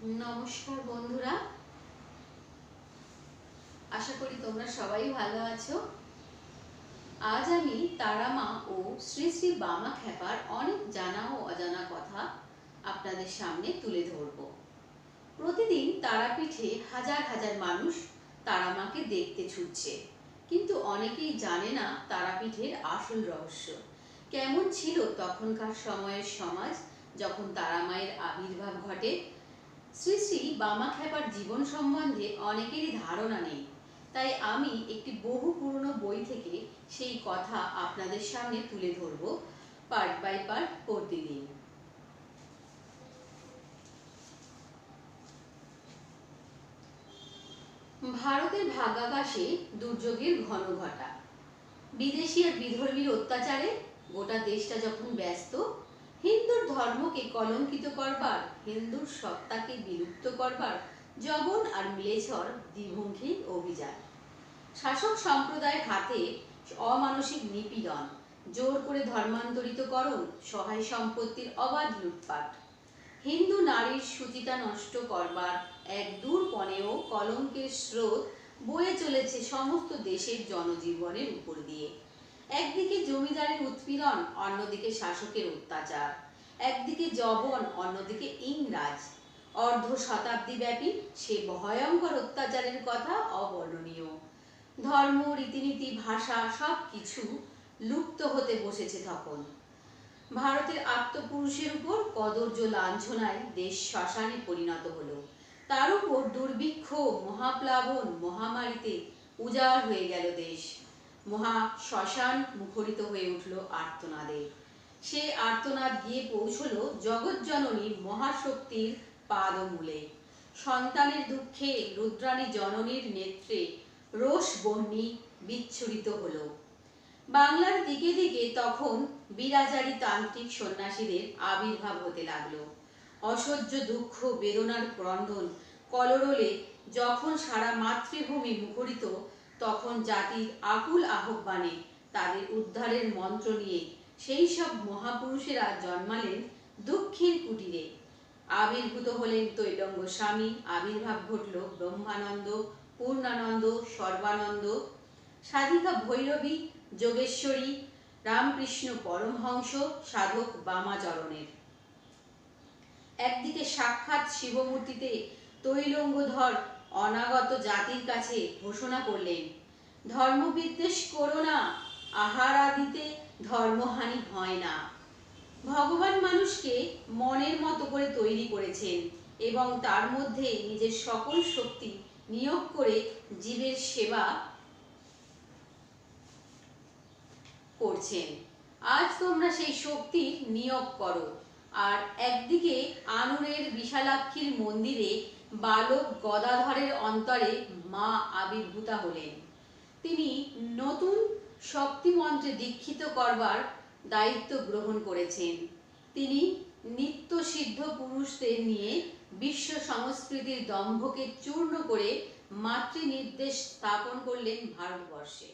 নমস্কার বন্ধুরা, আশা করি তোমরা সবাই ভালো আছো। আজ আমি তারা মা ও শ্রী শ্রী বামা খেপার অনেক জানা ও অজানা কথা আপনাদের সামনে তুলে ধরব। প্রতিদিন তারাপীঠে হাজার হাজার মানুষ তারা মাকে দেখতে ছুটছে, কিন্তু অনেকেই জানে না তারাপীঠের আসল রহস্য। কেমন ছিল তখনকার সময়ের সমাজ যখন তারা মায়ের আবির্ভাব ঘটে। শ্রী শ্রী বামা খেপার জীবন সম্বন্ধে অনেকেরই ধারণা নেই, তাই আমি একটি বহু পুরনো বই থেকে সেই কথা আপনাদের সামনে তুলে ধরব, পার্ট বাই পার্ট প্রতিদিন। ভারতের ভাগাকাশে দুর্যোগের ঘন ঘটা, বিদেশি আর বিধর্মীর অত্যাচারে গোটা দেশটা যখন ব্যস্ত, হিন্দুর ধর্মকে কলঙ্কিত করবার, হিন্দুর সত্তাকে বিলুপ্ত করবার জবন আর মিলেছর দ্বিমুখী অভিযান। শাসক সম্প্রদায়ের হাতে অমানসিক নিপীড়ন, জোর করে ধর্মান্তরিতকরণ, সহায় সম্পত্তির অবাধ লুটপাট, হিন্দু নারীর শুচিতা নষ্ট করবার এক দূরপণেও কলঙ্কের স্রোত বয়ে চলেছে সমস্ত দেশের জনজীবনের উপর দিয়ে। একদিকে জমিদারের উৎপীড়ন, অন্যদিকে শাসকের অত্যাচার, একদিকে জবন, অন্যদিকে ইংরাজ। অর্ধ শতাব্দী ব্যাপী সে ভয়ঙ্কর অত্যাচারের কথা অবর্ণনীয়। ধর্ম, রীতিনীতি, ভাষা সব কিছু লুপ্ত হতে বসেছে তখন। ভারতের আত্মপুরুষের উপর কদর্য লাঞ্ছনায় দেশ শ্মশানে পরিণত হলো। তার উপর দুর্ভিক্ষ, মহাপ্লাবন, মহামারীতে উজাড় হয়ে গেল দেশ। মহা শ্মশান মুখরিত হয়ে উঠল আর্তনাদে। সে আর্তনাদ গিয়ে পৌঁছল জগৎজননী মহাশক্তির পাদমূলে। সন্তানের দুঃখে রুদ্রাণী জননীর নেত্রে রোষ বহ্নি বিচ্ছুরিত হলো। বাংলার দিকে দিকে তখন বিরাজারি তান্ত্রিক সন্ন্যাসীদের আবির্ভাব হতে লাগলো। অসহ্য দুঃখ বেদনার ক্রন্দন কলরলে যখন সারা মাতৃভূমি মুখরিত, তখন জাতির আকুল আহ্বানে তাদের উদ্ধারের মন্ত্র নিয়ে সেই সব মহাপুরুষেরা জন্মালেন দুঃখের কুটিরে। আবির্ভূত হলেন তৈলঙ্গ স্বামী, আবির্ভাব ঘটল ব্রহ্মানন্দ, পূর্ণানন্দ, সর্বানন্দ, সাধিকা ভৈরবী, যোগেশ্বরী, রামকৃষ্ণ পরমহংস, সাধক বামাচরণের। একদিকে সাক্ষাৎ শিবমূর্তিতে তৈলঙ্গধর অনাগত জাতির কাছে ঘোষণা করলেন, ধর্মবিদ্বেষ করো না, আহার আদিতে ধর্মহানি হয় না। ভগবান মানুষকে মনের মতো করে তৈরি করেছেন এবং তার মধ্যে নিজের সকল শক্তি নিয়োগ করে জীবের সেবা করছেন। আজ তোমরা সেই শক্তি নিয়োগ করো। আর একদিকে আনুরের বিশালাক্ষীর মন্দিরে বালক গদাধরের অন্তরে মা আবির্ভূতা হলেন। তিনি নতুন শক্তিমন্ত্রে দীক্ষিত করবার দায়িত্ব গ্রহণ করেছেন। তিনি নিত্য সিদ্ধ পুরুষদের নিয়ে বিশ্ব সংস্কৃতির দম্ভকে চূর্ণ করে মাতৃনির্দেশ স্থাপন করলেন ভারতবর্ষে।